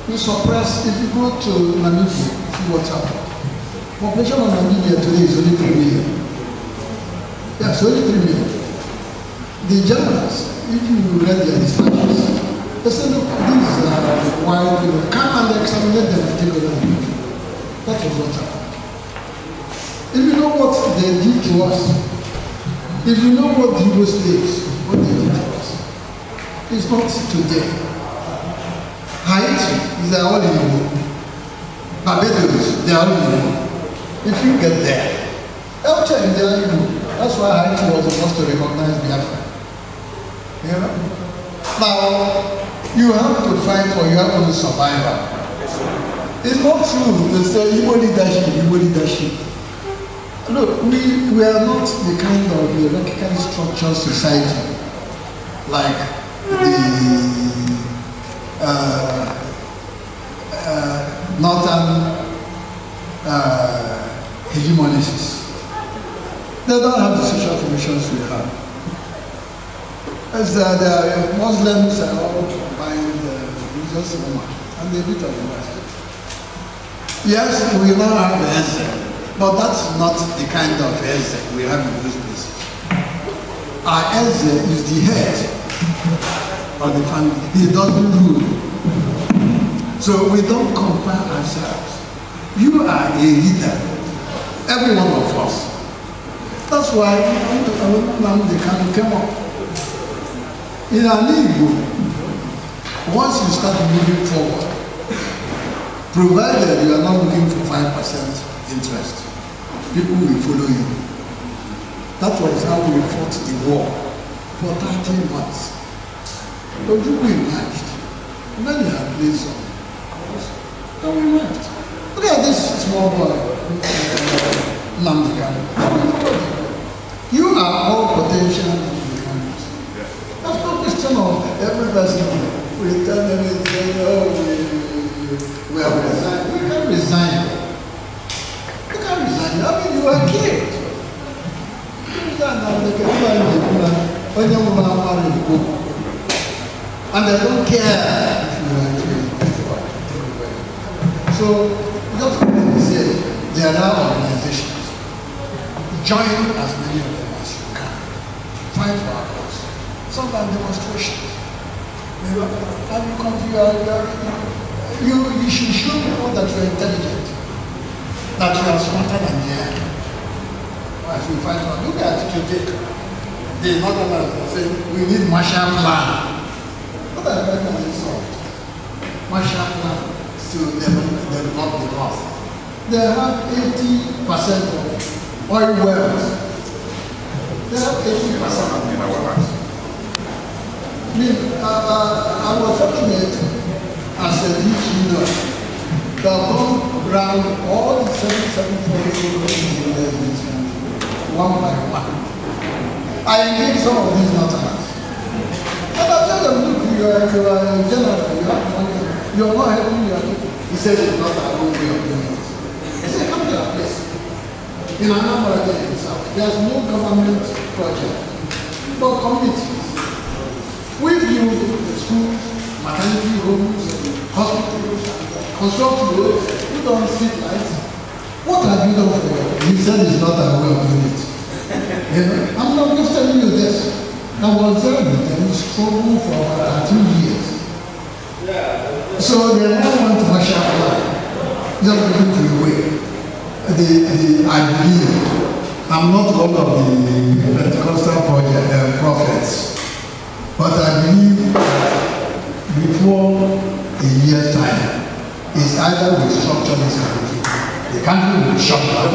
You suppress, if you go to Namibia, see what's happened. Population of Namibia today is only 3 million. Yes, only 3 million. The Germans, if you read their dispatches, they say, look, these wild people, come and exterminate them and take over the country. That was what happened. If you know what they did to us, if you know what the Igbo slaves, what they did to us, it's not today. Haiti, they are all in Igbo. Barbados, they are all in Igbo. If you get there, everything they are Igbo. That's why Haiti was supposed to recognize Biafra. You know? Now, you have to fight for your own survival. It's not true to say Igbo leadership, Igbo leadership. Look, we are not the kind of hierarchically structured society like the northern hegemonies. They don't have the social formations we have. As the Muslims are all combined religious women, and they beat on the West. Yes, we now have the Eze, but that's not the kind of Eze we have in those places. Our Eze is the head of the family. He doesn't rule. So we don't compare ourselves. You are a leader, every one of us. That's why Nnamdi Kanu came up. In an Igbo, once you start moving forward, provided you are not looking for 5% interest, people will follow you. That was how we fought the war for 13 months. But we emerged. Many have played some. And we went. Look at this small boy, Nnamdi Kanu. You are all potential Nnamdi Kanus. That's no question of every person will tell them, oh, we have resigned. We can't resign. You can't resign. I mean, you are killed. And they don't care if you are killed. So, just like we said, there are organizations. Join as many of them as you can. Fight for our cause. Sometimes demonstrations. And you should show people that you are intelligent, that you are smarter than they are. As we fight for, look at today. The Northerners say we need Marshall Plan. What are the Americans? Marshall Plan to develop the North. They have 80% of oil wells. They have 80% of oil wells. I was fortunate as a rich leader to go around all the 744 locations in this country, one by one. I engaged some of these Northerners. And I told them, look, you are a general, you have money, you are not helping your people. He said, it's not our own way of doing it. He said, come to our place. In Anambra itself, there's no government project, but communities. We build the schools, maternity homes, hospitals, construct roads. We don't see lights. What have you done for it? He said it's not our way of doing it. You know? I'm not just telling you this. I was there with them, struggling for about 2 years. So they now want to Marshall Plan, just looking to the way. I believe, I'm not one of the Pentecostal prophets, but I believe before a year's time, it's either we structure this country, the country will shut down.